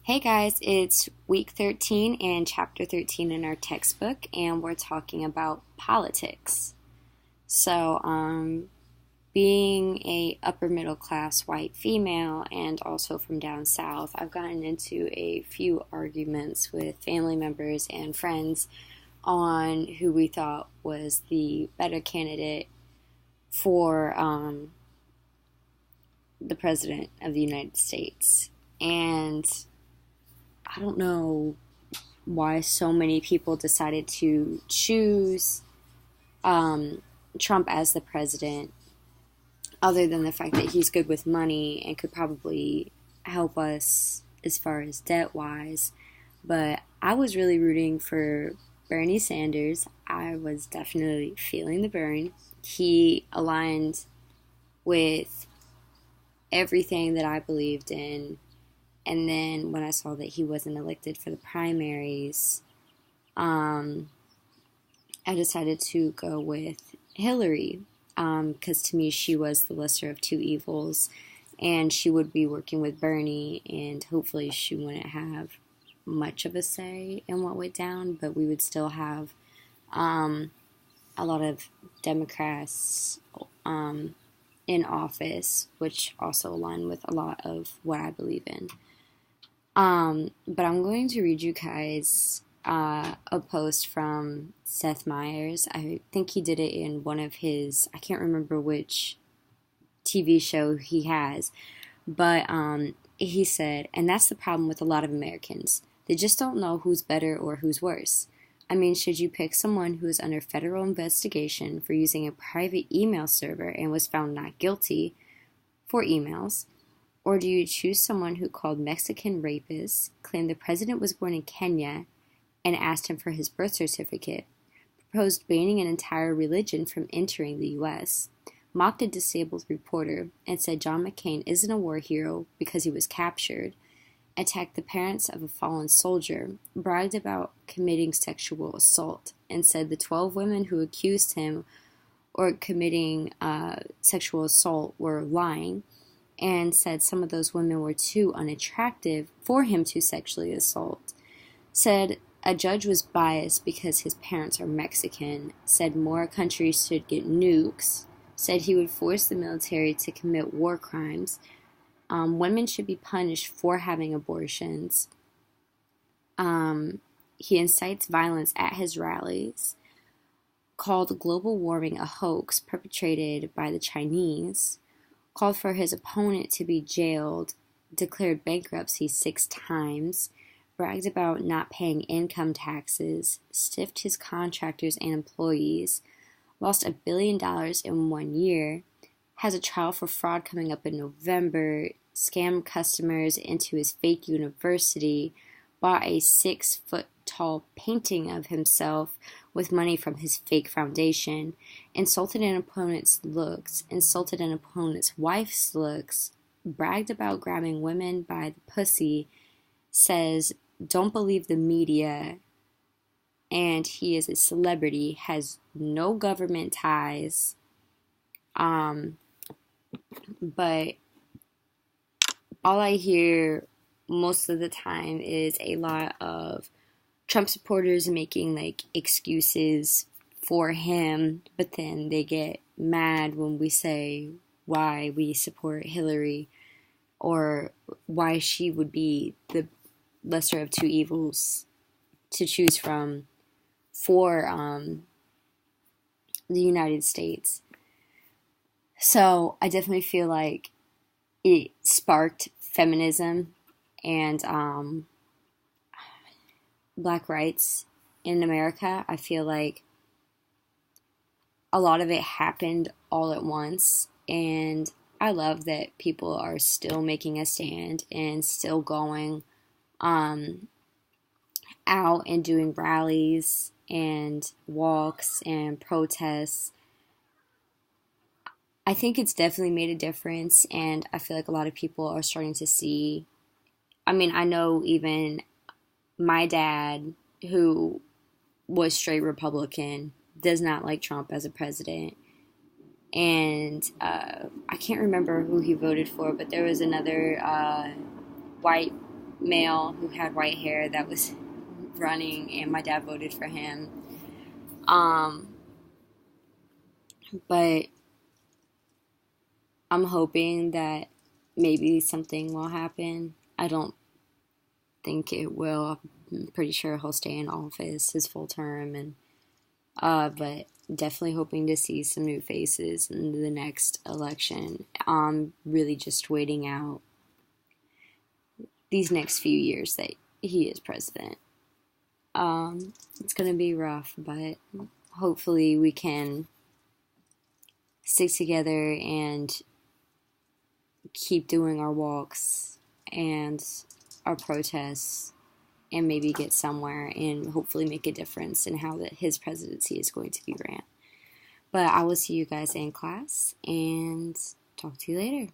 Hey guys, it's week 13 and chapter 13 in our textbook, and we're talking about politics. So, being a upper middle class white female and also from down south, I've gotten into a few arguments with family members and friends on who we thought was the better candidate for the president of the United States. And I don't know why so many people decided to choose Trump as the president, other than the fact that he's good with money and could probably help us as far as debt wise. But I was really rooting for Bernie Sanders. I was definitely feeling the burn. He aligned with everything that I believed in. And then when I saw that he wasn't elected for the primaries, I decided to go with Hillary, because to me she was the lesser of two evils, and she would be working with Bernie, and hopefully she wouldn't have much of a say in what went down, but we would still have a lot of Democrats in office, which also align with a lot of what I believe in. But I'm going to read you guys a post from Seth Meyers. I think he did it in one of his, I can't remember which TV show he has, but he said, and that's the problem with a lot of Americans. They just don't know who's better or who's worse. I mean, should you pick someone who is under federal investigation for using a private email server and was found not guilty for emails? Or do you choose someone who called Mexican rapists, claimed the president was born in Kenya, and asked him for his birth certificate, proposed banning an entire religion from entering the U.S., mocked a disabled reporter, and said John McCain isn't a war hero because he was captured, attacked the parents of a fallen soldier, bragged about committing sexual assault, and said the 12 women who accused him or committing sexual assault were lying, and said some of those women were too unattractive for him to sexually assault, said a judge was biased because his parents are Mexican, said more countries should get nukes, said he would force the military to commit war crimes, women should be punished for having abortions, he incites violence at his rallies, called global warming a hoax perpetrated by the Chinese, called for his opponent to be jailed, declared bankruptcy 6 times, bragged about not paying income taxes, stiffed his contractors and employees, lost $1 billion in 1 year, has a trial for fraud coming up in November, scammed customers into his fake university, bought a 6-foot-tall painting of himself with money from his fake foundation, insulted an opponent's looks, insulted an opponent's wife's looks, bragged about grabbing women by the pussy, says, don't believe the media, and he is a celebrity, has no government ties, but all I hear most of the time is a lot of Trump supporters making like excuses for him, but then they get mad when we say why we support Hillary or why she would be the lesser of two evils to choose from for the United States. So I definitely feel like it sparked feminism and black rights in America. I feel like a lot of it happened all at once, and I love that people are still making a stand and still going out and doing rallies and walks and protests. I think it's definitely made a difference, and I feel like a lot of people are starting to see. I mean, I know even my dad, who was straight Republican, does not like Trump as a president. And I can't remember who he voted for, but there was another white male who had white hair that was running, and my dad voted for him. But I'm hoping that maybe something will happen. I don't think it will. I'm pretty sure he'll stay in office his full term, and but definitely hoping to see some new faces in the next election. I'm really just waiting out these next few years that he is president. It's gonna be rough, but hopefully we can stick together and keep doing our walks and our protests and maybe get somewhere and hopefully make a difference in how his presidency is going to be ran. But I will see you guys in class and talk to you later.